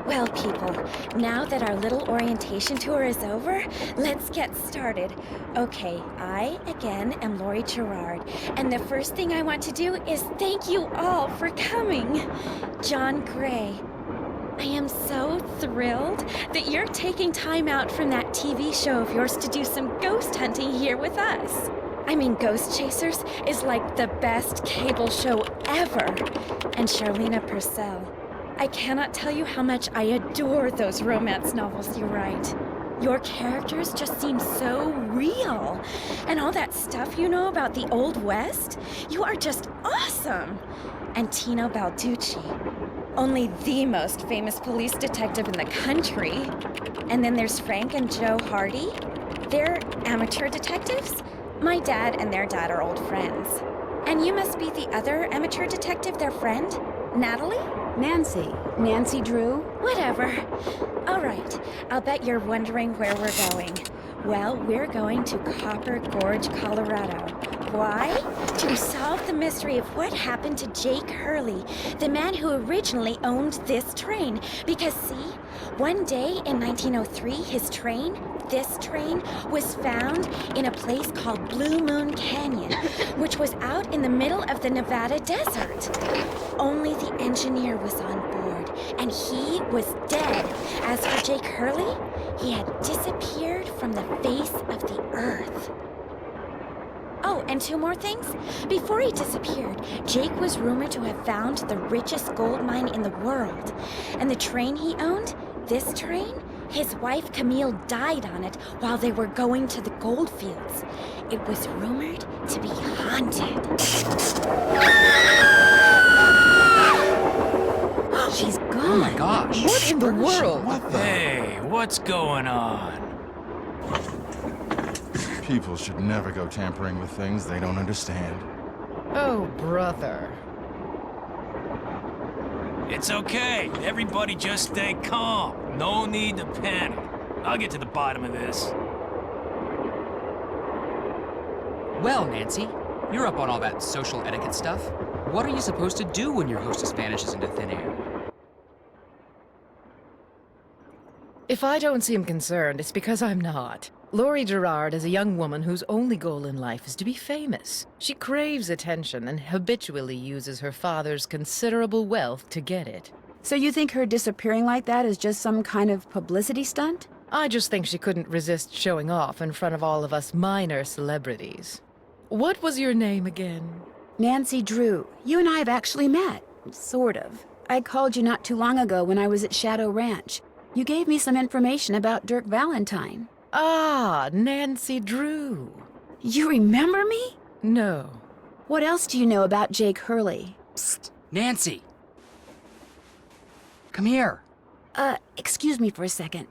Well, people, now that our little orientation tour is over, let's get started. Okay, I, again, am Lori Gerard, and the first thing I want to do is thank you all for coming. John Gray, I am so thrilled that you're taking time out from that TV show of yours to do some ghost hunting here with us. I mean, Ghost Chasers is like the best cable show ever. And Charlena Purcell, I cannot tell you how much I adore those romance novels you write. Your characters just seem so real. And all that stuff you know about the Old West, you are just awesome. And Tino Balducci, only the most famous police detective in the country. And then there's Frank and Joe Hardy. They're amateur detectives. My dad and their dad are old friends. And you must be the other amateur detective, their friend? Natalie? Nancy Drew? Whatever. All right, I'll bet you're wondering where we're going. Well, we're going to Copper Gorge, Colorado. Why? To solve the mystery of what happened to Jake Hurley, the man who originally owned this train. Because see, one day in 1903, this train, was found in a place called Blue Moon Canyon, which was out in the middle of the Nevada desert. Only the engineer was on board, and he was dead. As for Jake Hurley, he had disappeared from the face of the earth. Oh, and two more things. Before he disappeared, Jake was rumored to have found the richest gold mine in the world. And the train he owned, this train, his wife Camille died on it while they were going to the gold fields. It was rumored to be haunted. She's gone. Oh my gosh. What in the world? What the? Hey, what's going on? People should never go tampering with things they don't understand. Oh, brother. It's okay. Everybody just stay calm. No need to panic. I'll get to the bottom of this. Well, Nancy, you're up on all that social etiquette stuff. What are you supposed to do when your hostess vanishes into thin air? If I don't seem concerned, it's because I'm not. Lori Gerard is a young woman whose only goal in life is to be famous. She craves attention and habitually uses her father's considerable wealth to get it. So you think her disappearing like that is just some kind of publicity stunt? I just think she couldn't resist showing off in front of all of us minor celebrities. What was your name again? Nancy Drew. You and I have actually met. Sort of. I called you not too long ago when I was at Shadow Ranch. You gave me some information about Dirk Valentine. Ah, Nancy Drew. You remember me? No. What else do you know about Jake Hurley? Psst. Nancy! Come here. Excuse me for a second.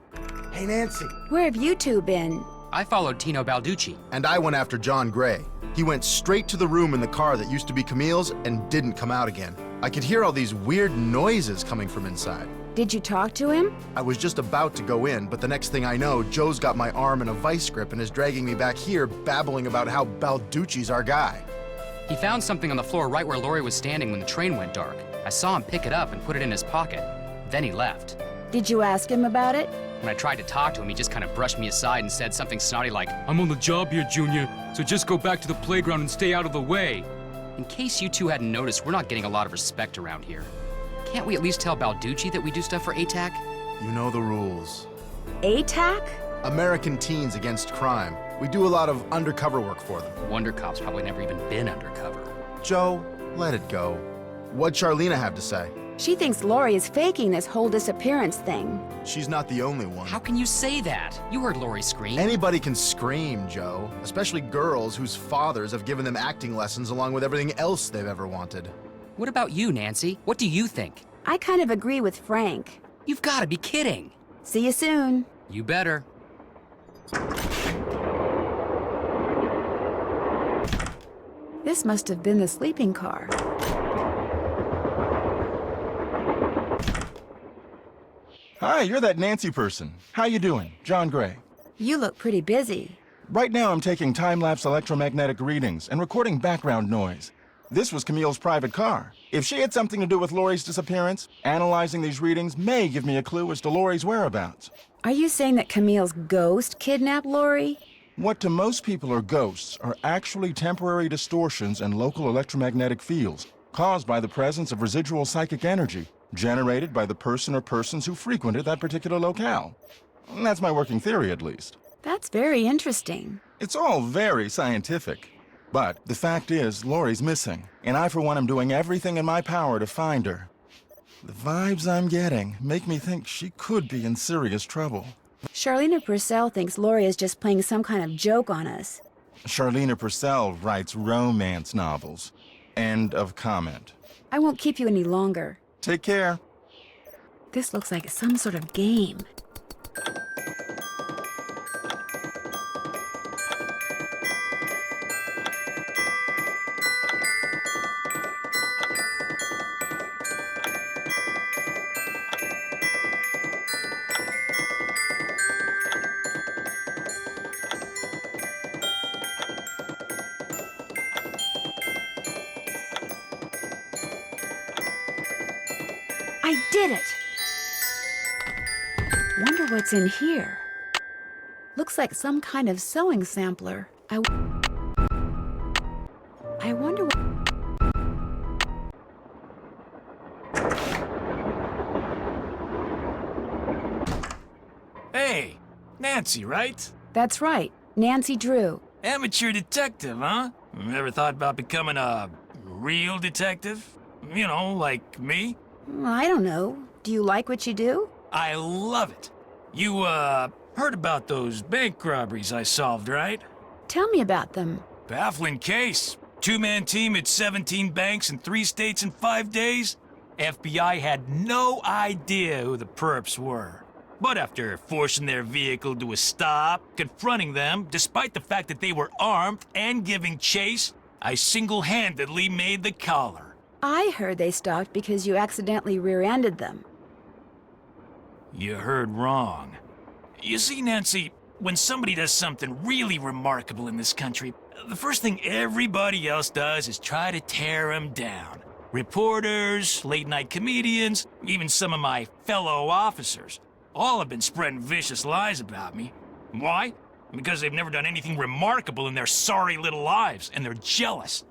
Hey, Nancy. Where have you two been? I followed Tino Balducci. And I went after John Gray. He went straight to the room in the car that used to be Camille's and didn't come out again. I could hear all these weird noises coming from inside. Did you talk to him? I was just about to go in, but the next thing I know, Joe's got my arm in a vice grip and is dragging me back here, babbling about how Balducci's our guy. He found something on the floor right where Lori was standing when the train went dark. I saw him pick it up and put it in his pocket. Then he left. Did you ask him about it? When I tried to talk to him, he just kind of brushed me aside and said something snotty like, "I'm on the job here, Junior, so just go back to the playground and stay out of the way." In case you two hadn't noticed, we're not getting a lot of respect around here. Can't we at least tell Balducci that we do stuff for ATAC? You know the rules. ATAC? American Teens Against Crime. We do a lot of undercover work for them. Wonder Cop's probably never even been undercover. Joe, let it go. What'd Charlena have to say? She thinks Lori is faking this whole disappearance thing. She's not the only one. How can you say that? You heard Lori scream. Anybody can scream, Joe. Especially girls whose fathers have given them acting lessons along with everything else they've ever wanted. What about you, Nancy? What do you think? I kind of agree with Frank. You've got to be kidding. See you soon. You better. This must have been the sleeping car. Hi, you're that Nancy person. How you doing? John Gray. You look pretty busy. Right now I'm taking time-lapse electromagnetic readings and recording background noise. This was Camille's private car. If she had something to do with Lori's disappearance, analyzing these readings may give me a clue as to Lori's whereabouts. Are you saying that Camille's ghost kidnapped Lori? What to most people are ghosts are actually temporary distortions in local electromagnetic fields caused by the presence of residual psychic energy generated by the person or persons who frequented that particular locale. That's my working theory, at least. That's very interesting. It's all very scientific. But the fact is, Lori's missing, and I, for one, am doing everything in my power to find her. The vibes I'm getting make me think she could be in serious trouble. Charlena Purcell thinks Lori is just playing some kind of joke on us. Charlena Purcell writes romance novels. End of comment. I won't keep you any longer. Take care. This looks like some sort of game. I did it! Wonder what's in here. Looks like some kind of sewing sampler. I wonder what... Hey, Nancy, right? That's right, Nancy Drew. Amateur detective, huh? Ever thought about becoming a real detective? You know, like me? I don't know. Do you like what you do? I love it. You, heard about those bank robberies I solved, right? Tell me about them. Baffling case. Two-man team at 17 banks in 3 states in 5 days. FBI had no idea who the perps were. But after forcing their vehicle to a stop, confronting them, despite the fact that they were armed and giving chase, I single-handedly made the collar. I heard they stopped because you accidentally rear-ended them. You heard wrong. You see, Nancy, when somebody does something really remarkable in this country, the first thing everybody else does is try to tear them down. Reporters, late-night comedians, even some of my fellow officers, all have been spreading vicious lies about me. Why? Because they've never done anything remarkable in their sorry little lives, and they're jealous.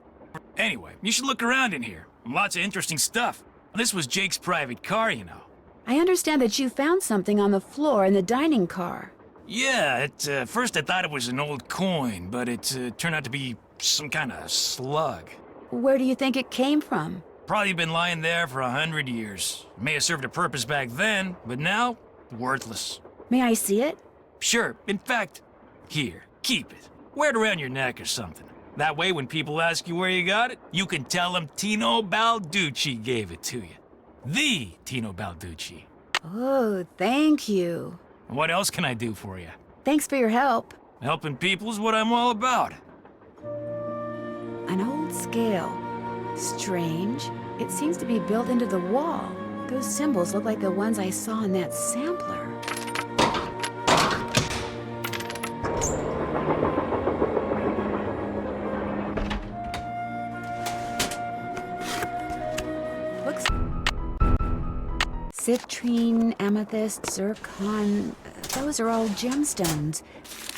Anyway, you should look around in here. Lots of interesting stuff. This was Jake's private car, you know. I understand that you found something on the floor in the dining car. Yeah, at first I thought it was an old coin, but it turned out to be some kind of slug. Where do you think it came from? Probably been lying there for 100 years. May have served a purpose back then, but now, worthless. May I see it? Sure, in fact, here, keep it. Wear it around your neck or something. That way, when people ask you where you got it, you can tell them Tino Balducci gave it to you. The Tino Balducci. Oh, thank you. What else can I do for you? Thanks for your help. Helping people is what I'm all about. An old scale. Strange. It seems to be built into the wall. Those symbols look like the ones I saw in that sampler. Looks... citrine, amethyst, zircon... those are all gemstones,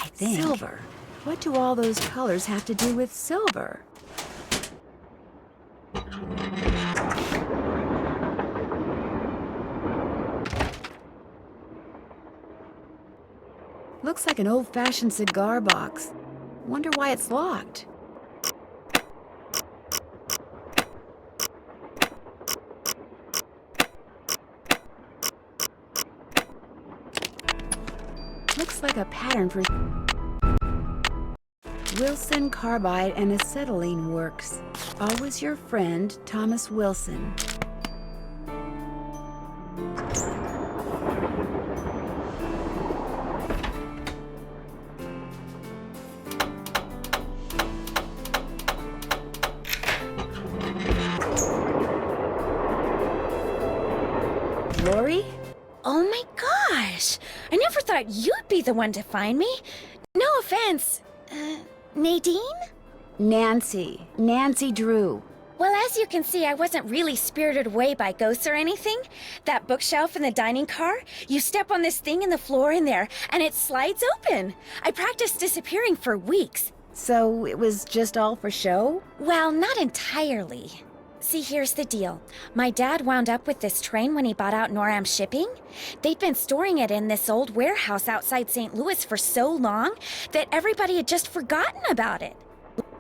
I think. Silver. What do all those colors have to do with silver? Looks like an old-fashioned cigar box. Wonder why it's locked. Looks like a pattern for Wilson Carbide and Acetylene Works. Always your friend, Thomas Wilson. Lori? Oh my gosh! I never thought you'd be the one to find me. No offense. Nadine? Nancy. Nancy Drew. Well, as you can see, I wasn't really spirited away by ghosts or anything. That bookshelf in the dining car, you step on this thing in the floor in there, and it slides open. I practiced disappearing for weeks. So it was just all for show? Well, not entirely. See, here's the deal. My dad wound up with this train when he bought out Noram Shipping. They'd been storing it in this old warehouse outside St. Louis for so long that everybody had just forgotten about it.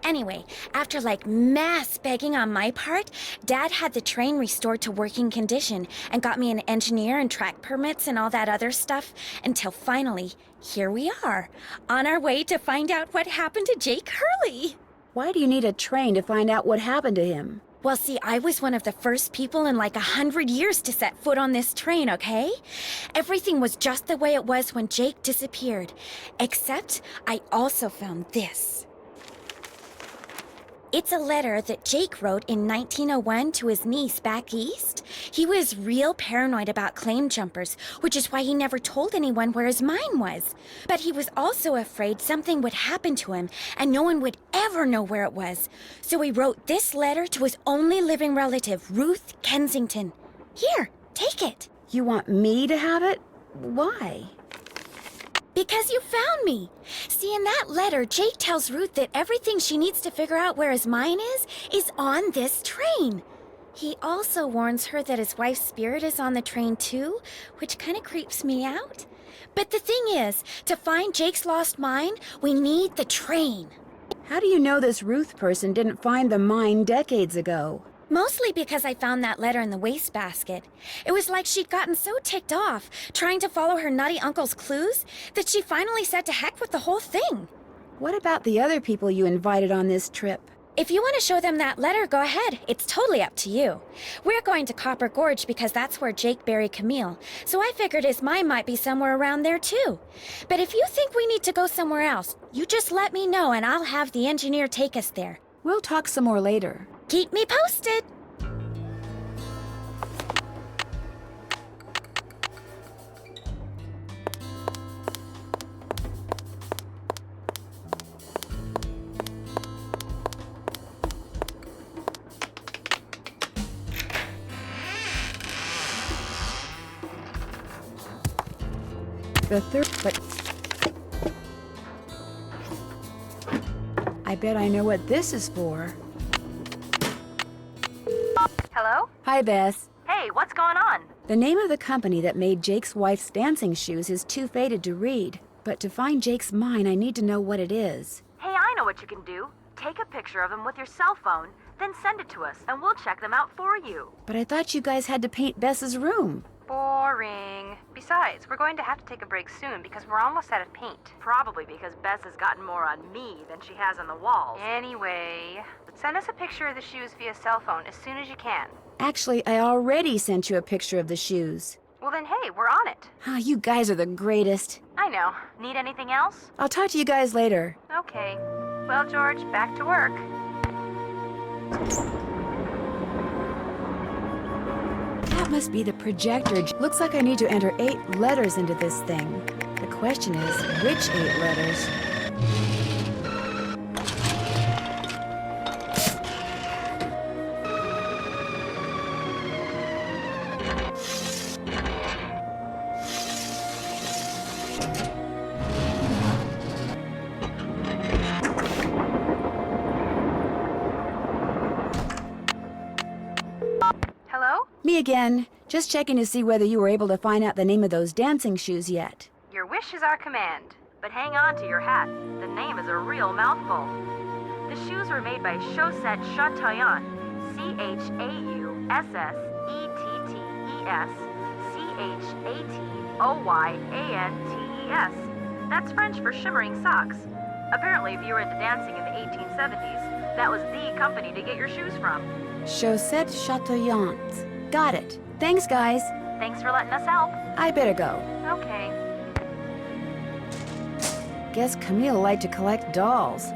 Anyway, after like mass begging on my part, Dad had the train restored to working condition and got me an engineer and track permits and all that other stuff until finally, here we are, on our way to find out what happened to Jake Hurley. Why do you need a train to find out what happened to him? Well, see, I was one of the first people in like 100 years to set foot on this train, okay? Everything was just the way it was when Jake disappeared. Except I also found this. It's a letter that Jake wrote in 1901 to his niece back east. He was real paranoid about claim jumpers, which is why he never told anyone where his mine was. But he was also afraid something would happen to him and no one would ever know where it was. So he wrote this letter to his only living relative, Ruth Kensington. Here, take it. You want me to have it? Why? Because you found me. See, in that letter, Jake tells Ruth that everything she needs to figure out where his mine is on this train. He also warns her that his wife's spirit is on the train too, which kind of creeps me out. But the thing is, to find Jake's lost mine, we need the train. How do you know this Ruth person didn't find the mine decades ago? Mostly because I found that letter in the wastebasket. It was like she'd gotten so ticked off, trying to follow her nutty uncle's clues, that she finally said to heck with the whole thing. What about the other people you invited on this trip? If you want to show them that letter, go ahead. It's totally up to you. We're going to Copper Gorge because that's where Jake buried Camille, so I figured his mine might be somewhere around there too. But if you think we need to go somewhere else, you just let me know and I'll have the engineer take us there. We'll talk some more later. Keep me posted. The third, but I bet I know what this is for. Hello? Hi, Beth. Hey, what's going on? The name of the company that made Jake's wife's dancing shoes is too faded to read, but to find Jake's mine, I need to know what it is. Hey, I know what you can do. Take a picture of them with your cell phone, then send it to us, and we'll check them out for you. But I thought you guys had to paint Bess's room. Boring. Besides, we're going to have to take a break soon because we're almost out of paint. Probably because Bess has gotten more on me than she has on the walls. Anyway, send us a picture of the shoes via cell phone as soon as you can. Actually, I already sent you a picture of the shoes. Well then, hey, we're on it. Ah, you guys are the greatest. I know. Need anything else? I'll talk to you guys later. Okay. Well, George, back to work. That must be the projector. Looks like I need to enter 8 letters into this thing. The question is, which 8 letters? Hello? Me again. Just checking to see whether you were able to find out the name of those dancing shoes yet. Your wish is our command. But hang on to your hat. The name is a real mouthful. The shoes were made by Chaussette Chatillon. Chaussetoyantes. That's French for shimmering socks. Apparently, if you were into dancing in the 1870s, that was the company to get your shoes from. Chaussette Chatillon. Got it. Thanks, guys. Thanks for letting us help. I better go. Okay. Guess Camille liked to collect dolls.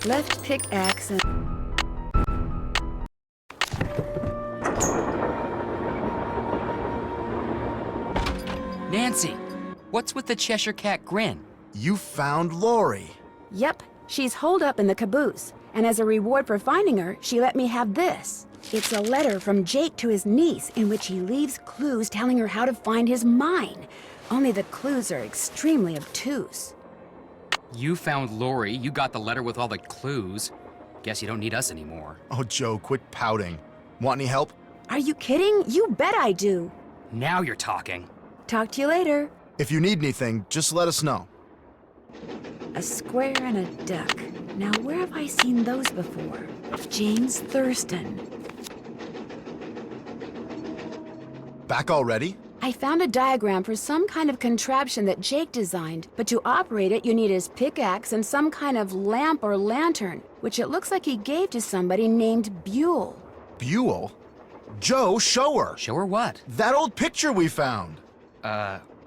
Left pickaxe and... Nancy, what's with the Cheshire Cat grin? You found Lori. Yep, she's holed up in the caboose. And as a reward for finding her, she let me have this. It's a letter from Jake to his niece in which he leaves clues telling her how to find his mine. Only the clues are extremely obtuse. You found Lori, you got the letter with all the clues. Guess you don't need us anymore. Oh, Joe, quit pouting. Want any help? Are you kidding? You bet I do. Now you're talking. Talk to you later. If you need anything, just let us know. A square and a duck. Now, where have I seen those before? James Thurston. Back already? I found a diagram for some kind of contraption that Jake designed, but to operate it, you need his pickaxe and some kind of lamp or lantern, which it looks like he gave to somebody named Buell. Buell? Joe, show her. Show her what? That old picture we found.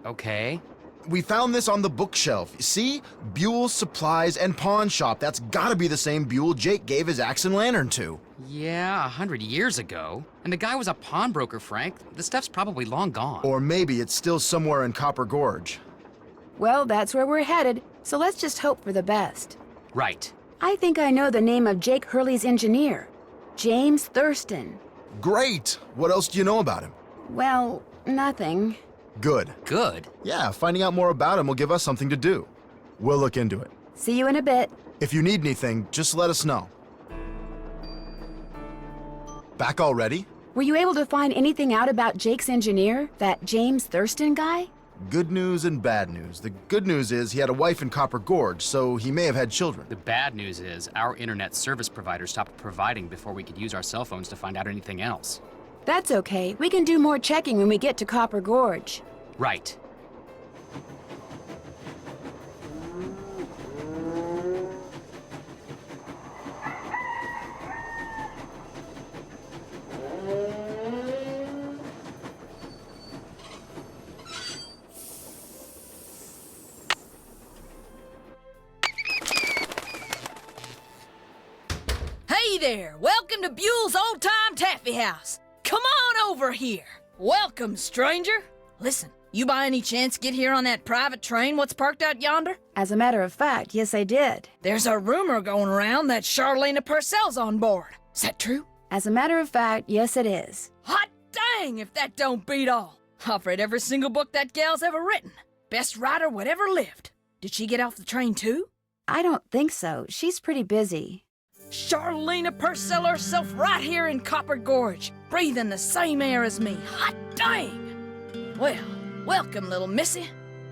Okay. We found this on the bookshelf. See? Buell's Supplies and Pawn Shop. That's gotta be the same Buell Jake gave his axe and lantern to. Yeah, 100 years ago. And the guy was a pawnbroker, Frank. The stuff's probably long gone. Or maybe it's still somewhere in Copper Gorge. Well, that's where we're headed, so let's just hope for the best. Right. I think I know the name of Jake Hurley's engineer. James Thurston. Great! What else do you know about him? Well, nothing. Good. Good. Yeah, finding out more about him will give us something to do. We'll look into it. See you in a bit. If you need anything, just let us know. Back already? Were you able to find anything out about Jake's engineer, that James Thurston guy? Good news and bad news. The good news is he had a wife in Copper Gorge, so he may have had children. The bad news is our internet service provider stopped providing before we could use our cell phones to find out anything else. That's okay. We can do more checking when we get to Copper Gorge. Right. Hey there! Welcome to Buell's Old Time Taffy House. Come on over here. Welcome, stranger. Listen, you by any chance get here on that private train what's parked out yonder? As a matter of fact, yes, I did. There's a rumor going around that Charlena Purcell's on board. Is that true? As a matter of fact, yes, it is. Hot dang if that don't beat all. I've read every single book that gal's ever written. Best writer whatever lived. Did she get off the train too? I don't think so. She's pretty busy. Charlena Purcell herself right here in Copper Gorge, breathing the same air as me. Hot dang! Well, welcome, little missy.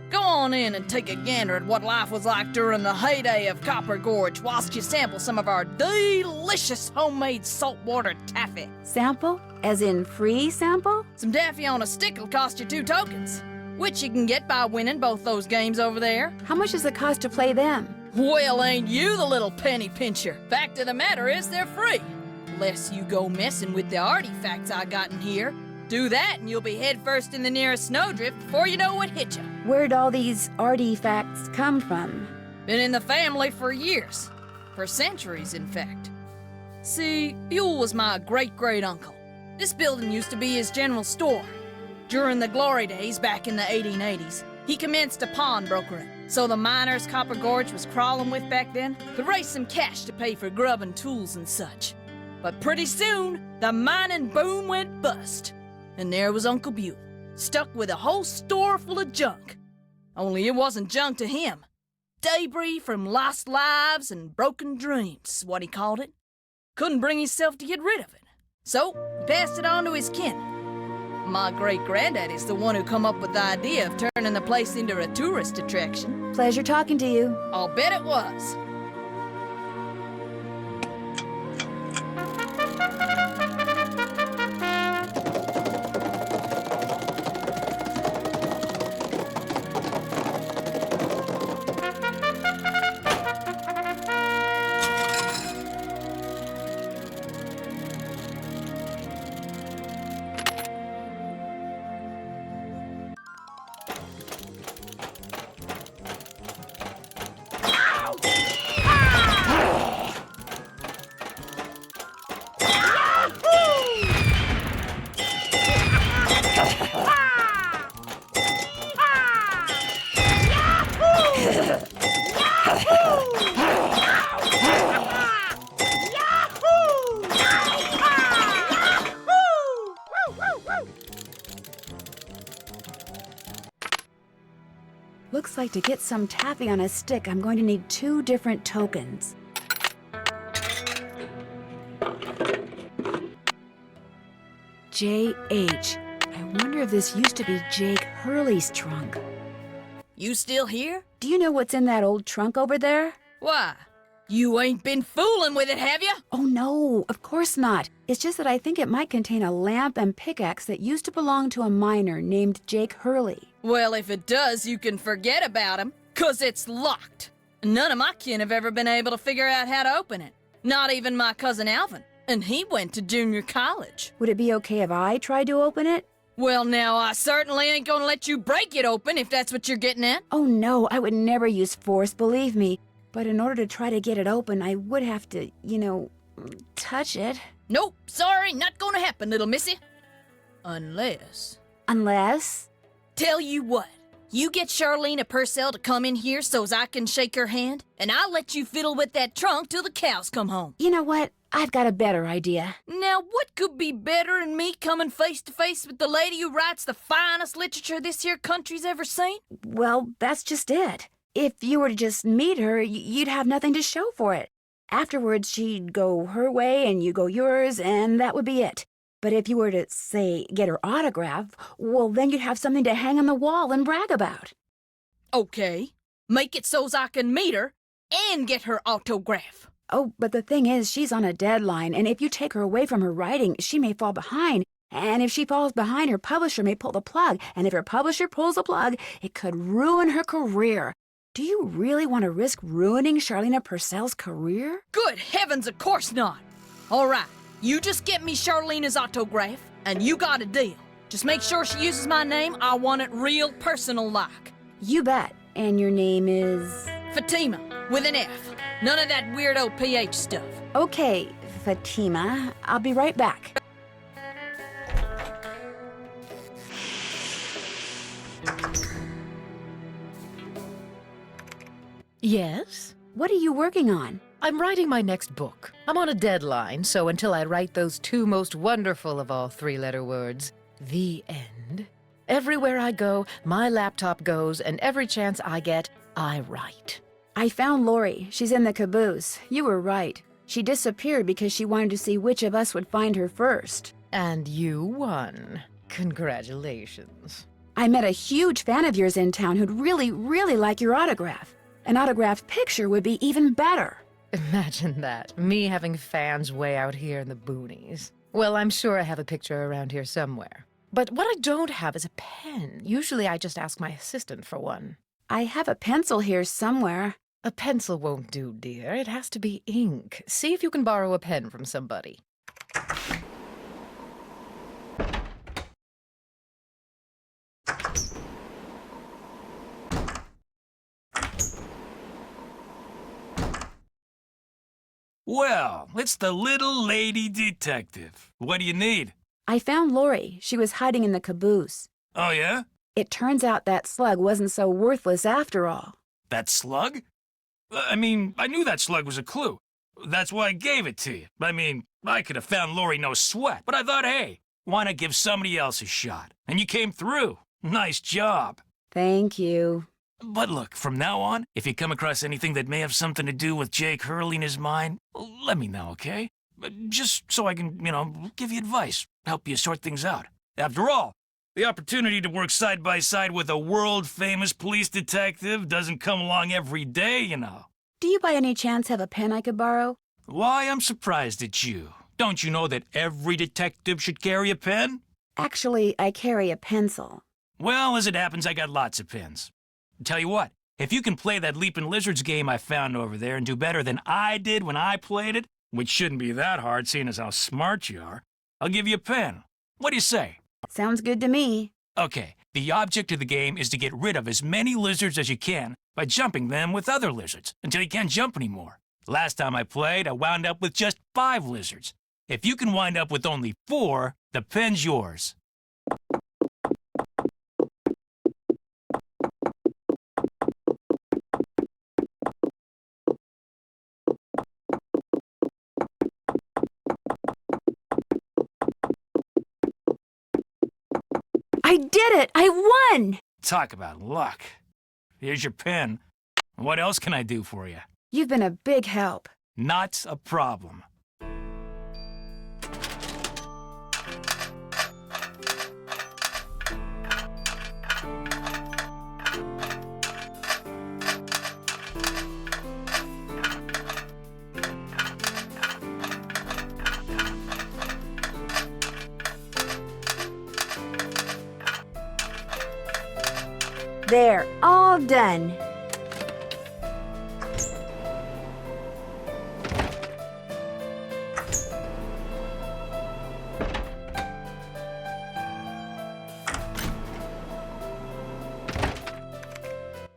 Go on in and take a gander at what life was like during the heyday of Copper Gorge whilst you sample some of our delicious homemade saltwater taffy. Sample? As in free sample? Some taffy on a stick will cost you 2 tokens, which you can get by winning both those games over there. How much does it cost to play them? Well, ain't you the little penny pincher? Fact of the matter is they're free. Unless you go messing with the artifacts I got in here. Do that and you'll be headfirst in the nearest snowdrift before you know what hit you. Where'd all these artifacts come from? Been in the family for years. For centuries, in fact. See, Buell was my great-great-uncle. This building used to be his general store. During the glory days back in the 1880s, he commenced a pawnbrokering. So the miners Copper Gorge was crawling with back then could raise some cash to pay for grub and tools and such. But pretty soon, the mining boom went bust. And there was Uncle Buell, stuck with a whole store full of junk. Only it wasn't junk to him. Debris from lost lives and broken dreams is what he called it. Couldn't bring himself to get rid of it. So, he passed it on to his kin. My great-granddaddy's the one who come up with the idea of turning the place into a tourist attraction. Pleasure talking to you. I'll bet it was. Looks like to get some taffy on a stick, I'm going to need 2 different tokens. J.H. I wonder if this used to be Jake Hurley's trunk. You still here? Do you know what's in that old trunk over there? Why? You ain't been fooling with it, have you? Oh no, of course not. It's just that I think it might contain a lamp and pickaxe that used to belong to a miner named Jake Hurley. Well, if it does, you can forget about him, 'cause it's locked. None of my kin have ever been able to figure out how to open it. Not even my cousin Alvin, and he went to junior college. Would it be okay if I tried to open it? Well, now, I certainly ain't gonna let you break it open if that's what you're getting at. Oh no, I would never use force, believe me. But in order to try to get it open, I would have to, touch it. Nope, sorry, not gonna happen, little missy. Unless... Unless? Tell you what, you get Charlene Purcell to come in here so's I can shake her hand, and I'll let you fiddle with that trunk till the cows come home. You know what? I've got a better idea. Now, what could be better than me coming face to face with the lady who writes the finest literature this here country's ever seen? Well, that's just it. If you were to just meet her, you'd have nothing to show for it. Afterwards, she'd go her way and you go yours, and that would be it. But if you were to, say, get her autograph, well, then you'd have something to hang on the wall and brag about. Okay. Make it so's I can meet her and get her autograph. Oh, but the thing is, she's on a deadline, and if you take her away from her writing, she may fall behind. And if she falls behind, her publisher may pull the plug. And if her publisher pulls the plug, it could ruin her career. Do you really want to risk ruining Charlene Purcell's career? Good heavens, of course not. All right, you just get me Charlene's autograph, and you got a deal. Just make sure she uses my name. I want it real personal-like. You bet. And your name is? Fatima, with an F. None of that weirdo PH stuff. Okay, Fatima. I'll be right back. Yes? What are you working on? I'm writing my next book. I'm on a deadline, so until I write those 2 most wonderful of all 3-letter words, the end, everywhere I go, my laptop goes, and every chance I get, I write. I found Lori. She's in the caboose. You were right. She disappeared because she wanted to see which of us would find her first. And you won. Congratulations. I met a huge fan of yours in town who'd really, really like your autograph. An autographed picture would be even better. Imagine that, me having fans way out here in the boonies. Well, I'm sure I have a picture around here somewhere. But what I don't have is a pen. Usually I just ask my assistant for one. I have a pencil here somewhere. A pencil won't do, dear. It has to be ink. See if you can borrow a pen from somebody. Well, it's the little lady detective. What do you need? I found Lori. She was hiding in the caboose. Oh, yeah? It turns out that slug wasn't so worthless after all. That slug? I knew that slug was a clue. That's why I gave it to you. I could have found Lori no sweat, but I thought, hey, why not give somebody else a shot? And you came through. Nice job. Thank you. But look, from now on, if you come across anything that may have something to do with Jake Hurley in his mind, let me know, okay? Just so I can, give you advice, help you sort things out. After all, the opportunity to work side by side with a world-famous police detective doesn't come along every day, you know. Do you by any chance have a pen I could borrow? Why, I'm surprised at you. Don't you know that every detective should carry a pen? Actually, I carry a pencil. Well, as it happens, I got lots of pens. Tell you what, if you can play that Leapin' Lizards game I found over there and do better than I did when I played it, which shouldn't be that hard seeing as how smart you are, I'll give you a pen. What do you say? Sounds good to me. Okay, the object of the game is to get rid of as many lizards as you can by jumping them with other lizards until you can't jump anymore. Last time I played, I wound up with just 5 lizards. If you can wind up with only 4, the pen's yours. I did it! I won! Talk about luck. Here's your pen. What else can I do for you? You've been a big help. Not a problem. There, all done.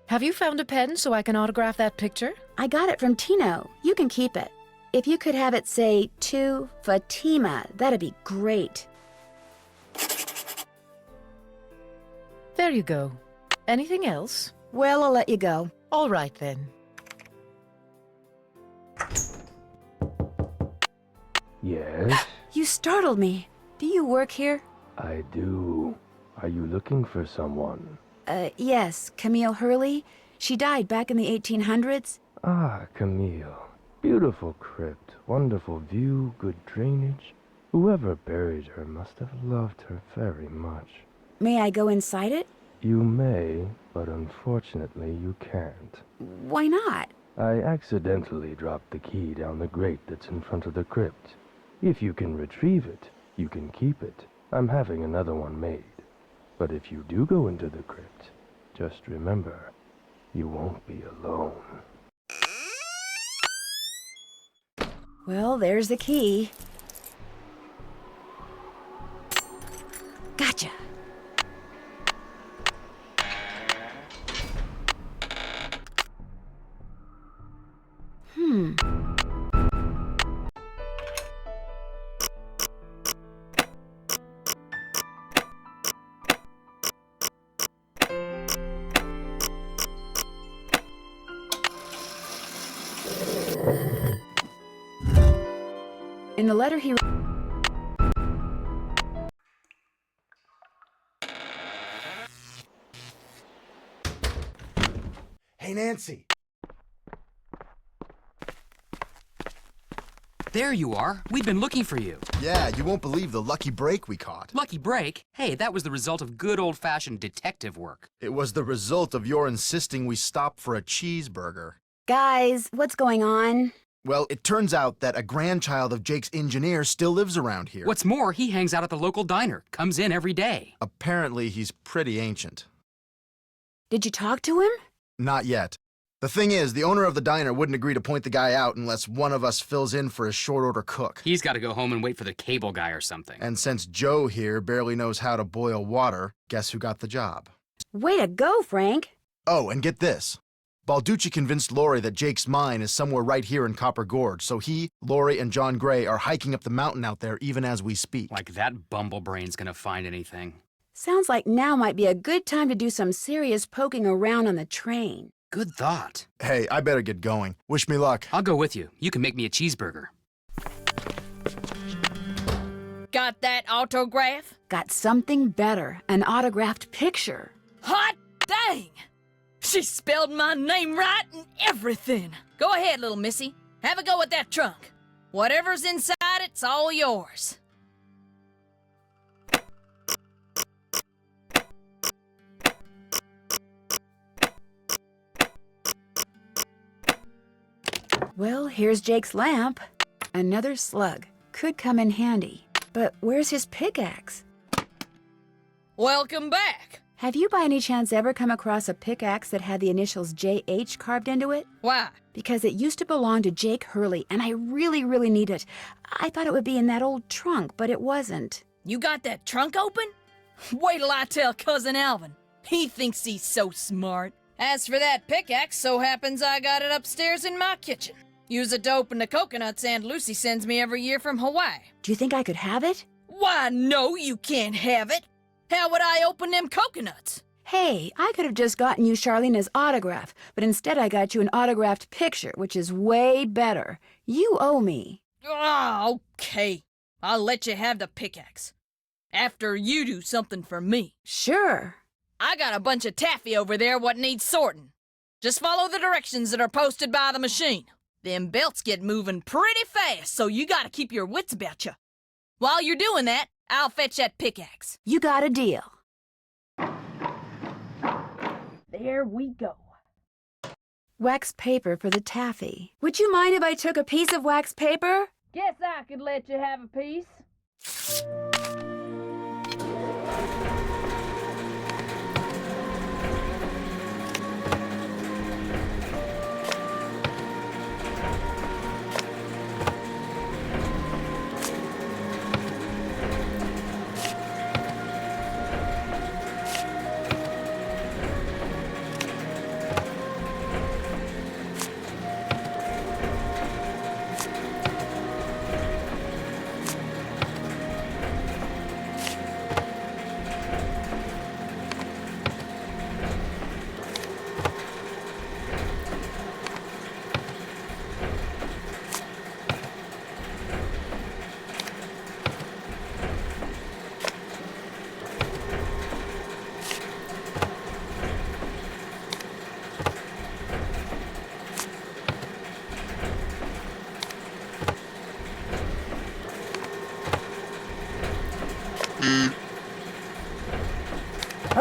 Have you found a pen so I can autograph that picture? I got it from Tino. You can keep it. If you could have it say, to Fatima, that'd be great. There you go. Anything else? Well, I'll let you go. All right, then. Yes, You startled me. Do you work here? I do. Are you looking for someone? Yes, Camille Hurley. She died back in the 1800s. Ah, Camille. Beautiful crypt, wonderful view, good drainage. Whoever buried her must have loved her very much. May I go inside it? You may, but unfortunately you can't. Why not? I accidentally dropped the key down the grate that's in front of the crypt. If you can retrieve it, you can keep it. I'm having another one made. But if you do go into the crypt, just remember, you won't be alone. Well, there's the key. Gotcha. In the letter he Hey, Nancy. There you are. We've been looking for you. Yeah, you won't believe the lucky break we caught. Lucky break? Hey, that was the result of good old-fashioned detective work. It was the result of your insisting we stop for a cheeseburger. Guys, what's going on? Well, it turns out that a grandchild of Jake's engineer still lives around here. What's more, he hangs out at the local diner, comes in every day. Apparently, he's pretty ancient. Did you talk to him? Not yet. The thing is, the owner of the diner wouldn't agree to point the guy out unless one of us fills in for his short-order cook. He's got to go home and wait for the cable guy or something. And since Joe here barely knows how to boil water, guess who got the job? Way to go, Frank. Oh, and get this. Balducci convinced Lori that Jake's mine is somewhere right here in Copper Gorge, so he, Lori, and John Gray are hiking up the mountain out there even as we speak. Like that bumblebrain's gonna find anything. Sounds like now might be a good time to do some serious poking around on the train. Good thought. Hey, I better get going. Wish me luck. I'll go with you. You can make me a cheeseburger. Got that autograph? Got something better, an autographed picture. Hot dang! She spelled my name right and everything. Go ahead, little missy. Have a go at that trunk. Whatever's inside, it's all yours. Well, here's Jake's lamp. Another slug. Could come in handy. But where's his pickaxe? Welcome back. Have you by any chance ever come across a pickaxe that had the initials JH carved into it? Why? Because it used to belong to Jake Hurley, and I really, really need it. I thought it would be in that old trunk, but it wasn't. You got that trunk open? Wait till I tell Cousin Alvin. He thinks he's so smart. As for that pickaxe, so happens I got it upstairs in my kitchen. Use it to open the coconuts Aunt Lucy sends me every year from Hawaii. Do you think I could have it? Why, no, you can't have it. How would I open them coconuts? Hey, I could have just gotten you Charlena's autograph, but instead I got you an autographed picture, which is way better. You owe me. Oh, okay. I'll let you have the pickaxe. After you do something for me. Sure. I got a bunch of taffy over there what needs sorting. Just follow the directions that are posted by the machine. Them belts get moving pretty fast, so you gotta keep your wits about you. While you're doing that, I'll fetch that pickaxe. You got a deal. There we go. Wax paper for the taffy. Would you mind if I took a piece of wax paper? Guess I could let you have a piece.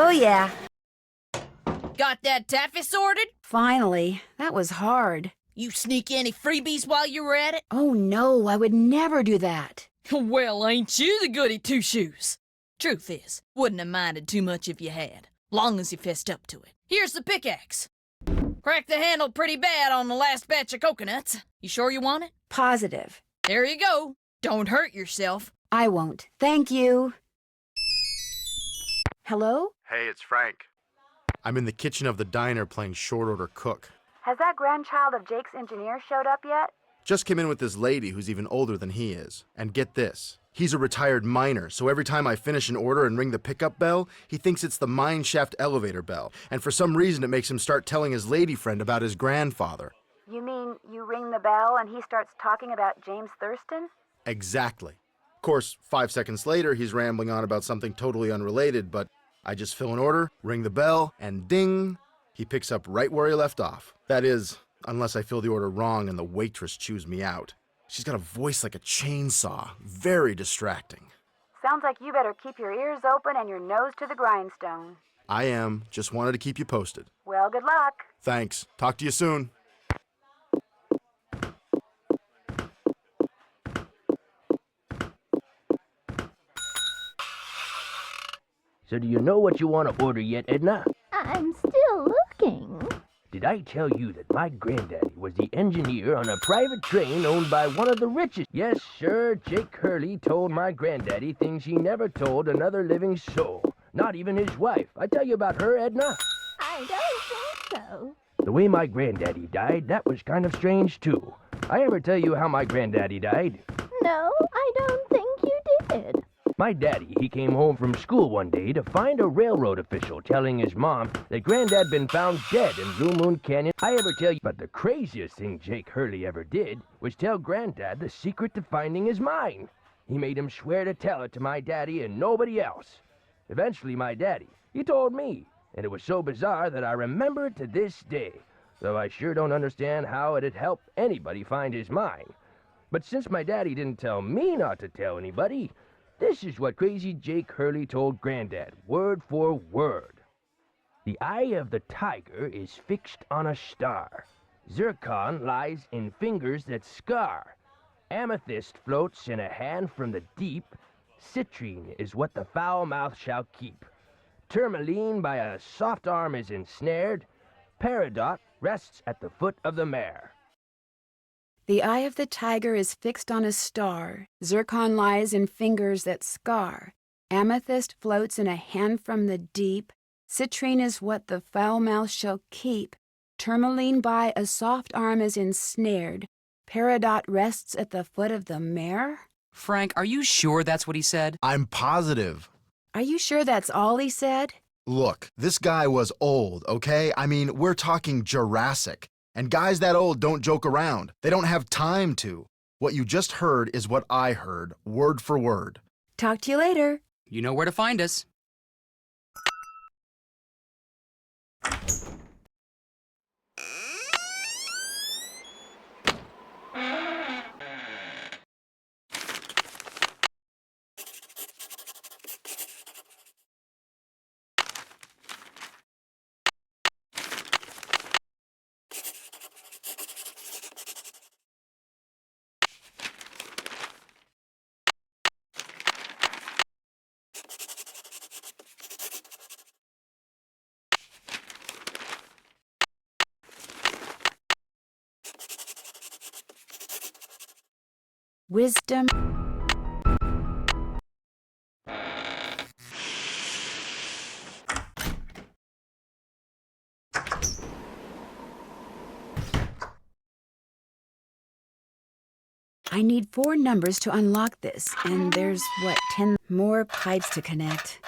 Oh, yeah. Got that taffy sorted? Finally. That was hard. You sneak any freebies while you were at it? Oh, no, I would never do that. Well, ain't you the goody two-shoes? Truth is, wouldn't have minded too much if you had, long as you fessed up to it. Here's the pickaxe. Cracked the handle pretty bad on the last batch of coconuts. You sure you want it? Positive. There you go. Don't hurt yourself. I won't. Thank you. Hello? Hey, it's Frank. I'm in the kitchen of the diner playing short order cook. Has that grandchild of Jake's engineer showed up yet? Just came in with this lady who's even older than he is. And get this, he's a retired miner, so every time I finish an order and ring the pickup bell, he thinks it's the mine shaft elevator bell. And for some reason it makes him start telling his lady friend about his grandfather. You mean you ring the bell and he starts talking about James Thurston? Exactly. Of course, 5 seconds later, he's rambling on about something totally unrelated, but I just fill an order, ring the bell, and ding, he picks up right where he left off. That is, unless I fill the order wrong and the waitress chews me out. She's got a voice like a chainsaw. Very distracting. Sounds like you better keep your ears open and your nose to the grindstone. I am. Just wanted to keep you posted. Well, good luck. Thanks. Talk to you soon. So do you know what you want to order yet, Edna? I'm still looking. Did I tell you that my granddaddy was the engineer on a private train owned by one of the richest? Yes, sir, Jake Hurley told my granddaddy things he never told another living soul. Not even his wife. I tell you about her, Edna? I don't think so. The way my granddaddy died, that was kind of strange, too. I ever tell you how my granddaddy died? No, I don't think you did. My daddy, he came home from school one day to find a railroad official telling his mom that Granddad been found dead in Blue Moon Canyon. I ever tell you, but the craziest thing Jake Hurley ever did was tell Granddad the secret to finding his mine. He made him swear to tell it to my daddy and nobody else. Eventually, my daddy, he told me, and it was so bizarre that I remember it to this day, though I sure don't understand how it'd help anybody find his mine. But since my daddy didn't tell me not to tell anybody, this is what crazy Jake Hurley told Granddad, word for word. The eye of the tiger is fixed on a star. Zircon lies in fingers that scar. Amethyst floats in a hand from the deep. Citrine is what the foul mouth shall keep. Tourmaline by a soft arm is ensnared. Peridot rests at the foot of the mare. The eye of the tiger is fixed on a star. Zircon lies in fingers that scar. Amethyst floats in a hand from the deep. Citrine is what the foul mouth shall keep. Tourmaline by a soft arm is ensnared. Peridot rests at the foot of the mare? Frank, are you sure that's what he said? I'm positive. Are you sure that's all he said? Look, this guy was old, okay? I mean, we're talking Jurassic. And guys that old don't joke around. They don't have time to. What you just heard is what I heard, word for word. Talk to you later. You know where to find us. Wisdom. I need 4 numbers to unlock this, and there's, what, 10 more pipes to connect.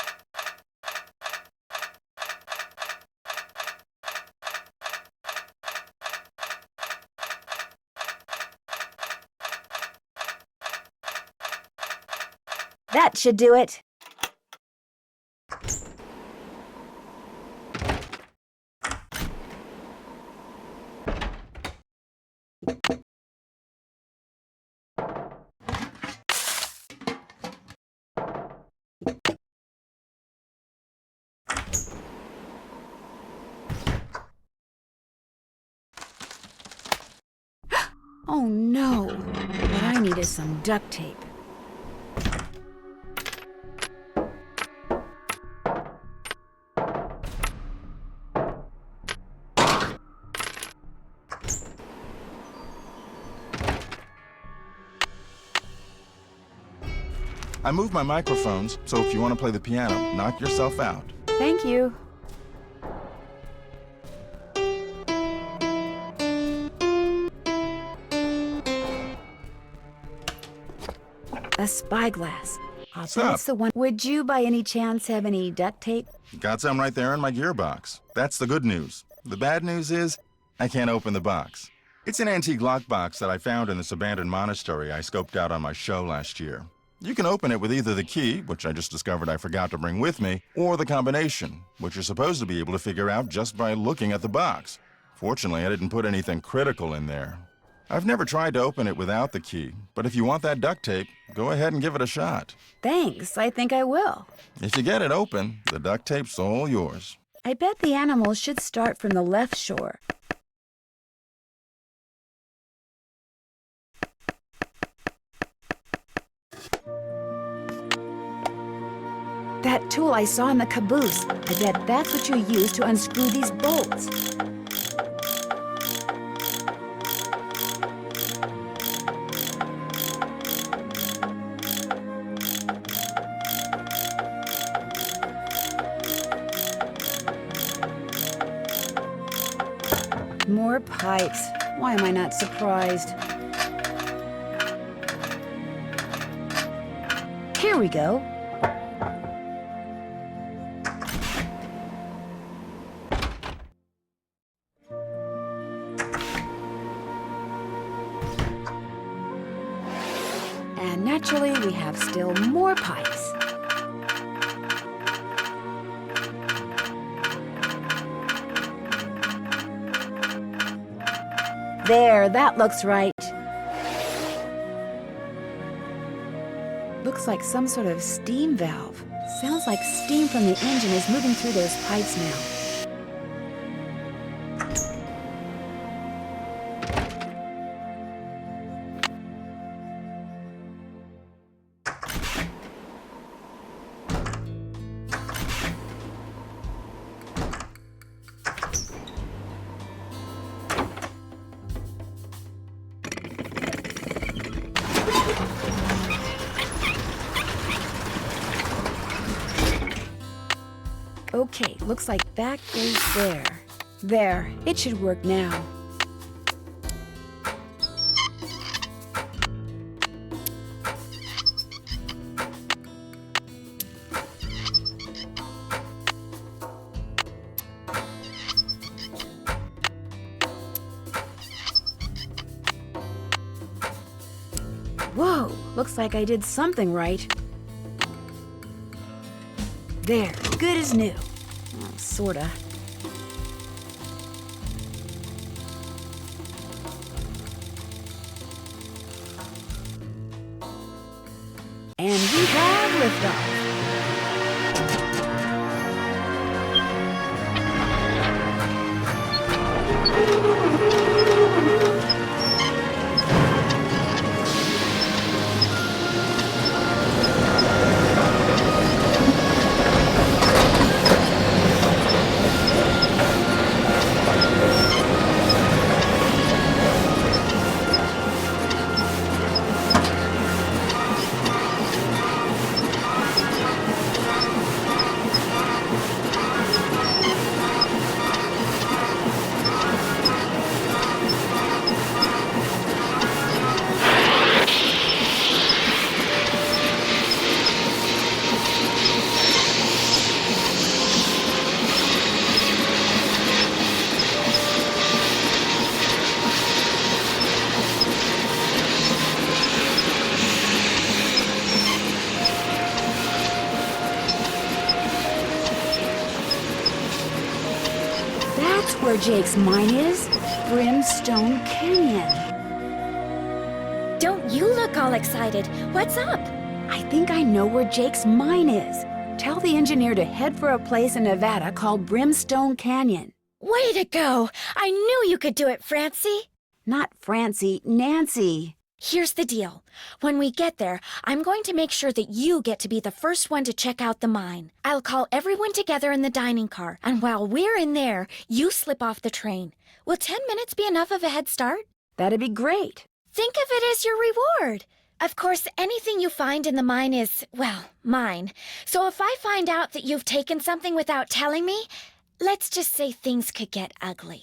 That should do it. Oh no, what I need is some duct tape. I moved my microphones, so if you want to play the piano, knock yourself out. Thank you. A spyglass. What's That's up? the one. Would you by any chance have any duct tape? Got some right there in my gearbox. That's the good news. The bad news is, I can't open the box. It's an antique lockbox that I found in this abandoned monastery I scoped out on my show last year. You can open it with either the key, which I just discovered I forgot to bring with me, or the combination, which you're supposed to be able to figure out just by looking at the box. Fortunately, I didn't put anything critical in there. I've never tried to open it without the key, but if you want that duct tape, go ahead and give it a shot. Thanks, I think I will. If you get it open, the duct tape's all yours. I bet the animals should start from the left shore. That tool I saw in the caboose, I bet that's what you use to unscrew these bolts. More pipes. Why am I not surprised? Here we go. And naturally, we have still more pipes. There, that looks right. Looks like some sort of steam valve. Sounds like steam from the engine is moving through those pipes now. Okay, looks like that goes there. There, it should work now. Whoa, looks like I did something right. There, good as new. Well, sorta. And we have liftoff. That's where Jake's mine is. Brimstone Canyon. Don't you look all excited. What's up? I think I know where Jake's mine is. Tell the engineer to head for a place in Nevada called Brimstone Canyon. Way to go! I knew you could do it, Francie. Not Francie, Nancy. Here's the deal. When we get there, I'm going to make sure that you get to be the first one to check out the mine. I'll call everyone together in the dining car, and while we're in there, you slip off the train. Will 10 minutes be enough of a head start? That'd be great. Think of it as your reward. Of course, anything you find in the mine is, well, mine. So if I find out that you've taken something without telling me, let's just say things could get ugly.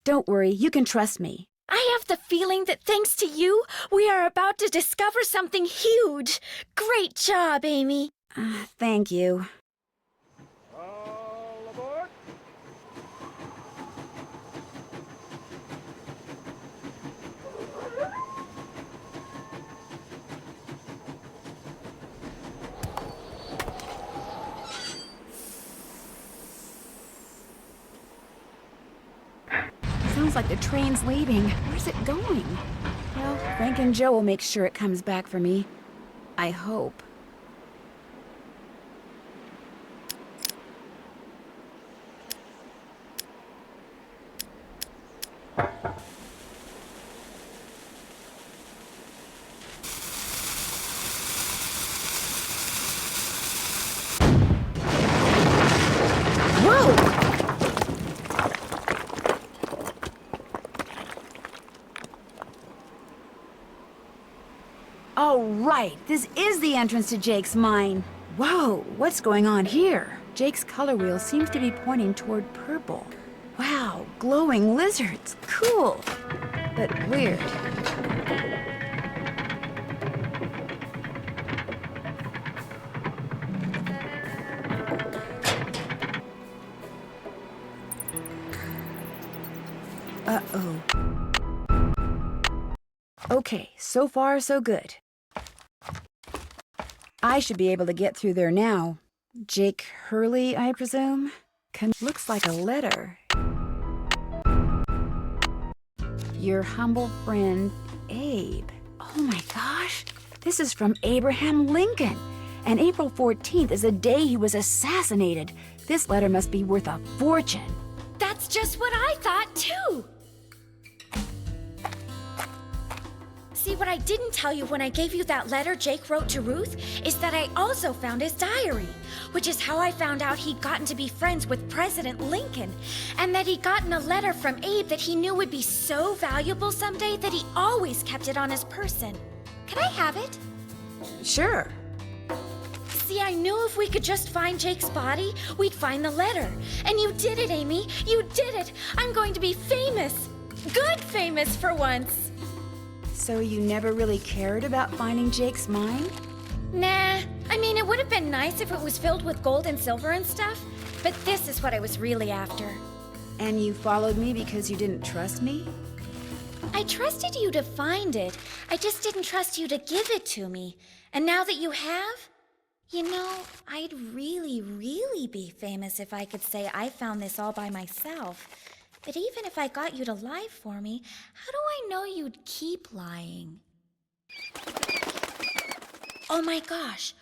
Don't worry, you can trust me. I have the feeling that thanks to you, we are about to discover something huge. Great job, Amy. Thank you. All aboard! Sounds like the train's leaving. Where's it going? Well, Frank and Joe will make sure it comes back for me. I hope. Whoa! Oh, right. This is the entrance to Jake's mine. Whoa, what's going on here? Jake's color wheel seems to be pointing toward purple. Wow, glowing lizards. Cool. But weird. Uh-oh. Okay, so far so good. I should be able to get through there now. Jake Hurley, I presume? Looks like a letter. Your humble friend, Abe. Oh my gosh, this is from Abraham Lincoln. And April 14th is the day he was assassinated. This letter must be worth a fortune. That's just what I thought, too. See, what I didn't tell you when I gave you that letter Jake wrote to Ruth is that I also found his diary, which is how I found out he'd gotten to be friends with President Lincoln, and that he'd gotten a letter from Abe that he knew would be so valuable someday that he always kept it on his person. Can I have it? Sure. See, I knew if we could just find Jake's body, we'd find the letter. And you did it, Amy. You did it. I'm going to be famous. Good famous for once. So you never really cared about finding Jake's mine? Nah. I mean, it would have been nice if it was filled with gold and silver and stuff, but this is what I was really after. And you followed me because you didn't trust me? I trusted you to find it. I just didn't trust you to give it to me. And now that you have, you know, I'd really, really be famous if I could say I found this all by myself. But even if I got you to lie for me, how do I know you'd keep lying? Oh my gosh.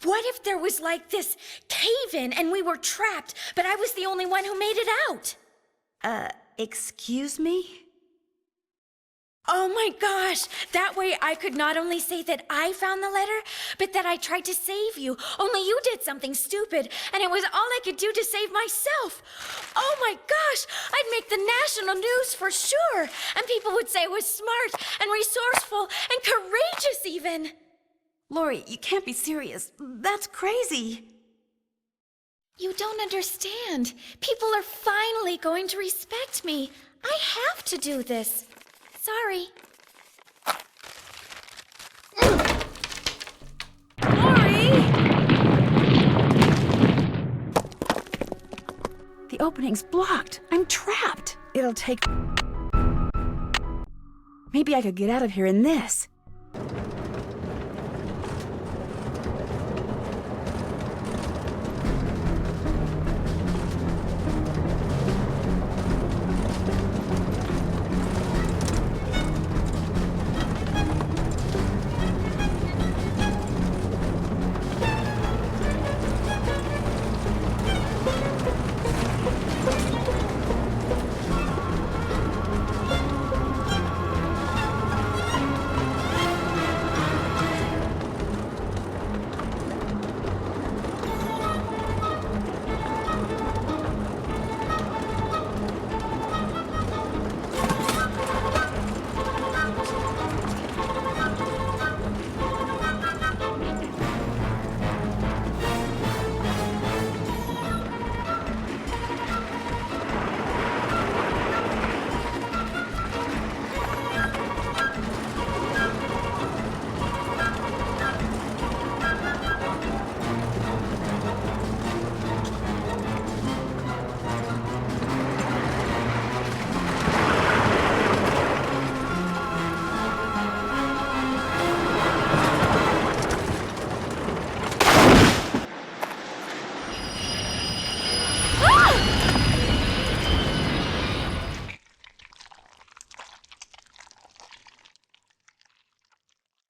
What if there was like this cave-in and we were trapped, but I was the only one who made it out? Excuse me? Oh my gosh! That way I could not only say that I found the letter, but that I tried to save you. Only you did something stupid, and it was all I could do to save myself. Oh my gosh! I'd make the national news for sure, and people would say I was smart and resourceful and courageous even. Lori, you can't be serious. That's crazy. You don't understand. People are finally going to respect me. I have to do this. Sorry. Lori! The opening's blocked. I'm trapped. It'll take... Maybe I could get out of here in this.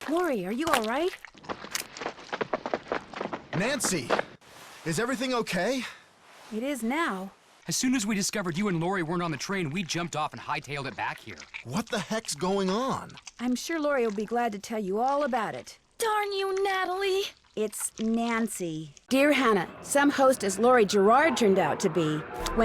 Lori, are you all right? Nancy, is everything okay? It is now. As soon as we discovered you and Lori weren't on the train, we jumped off and hightailed it back here. What the heck's going on? I'm sure Lori will be glad to tell you all about it. Darn you, Natalie! It's Nancy. Dear Hannah, some host as Lori Gerard turned out to be. When her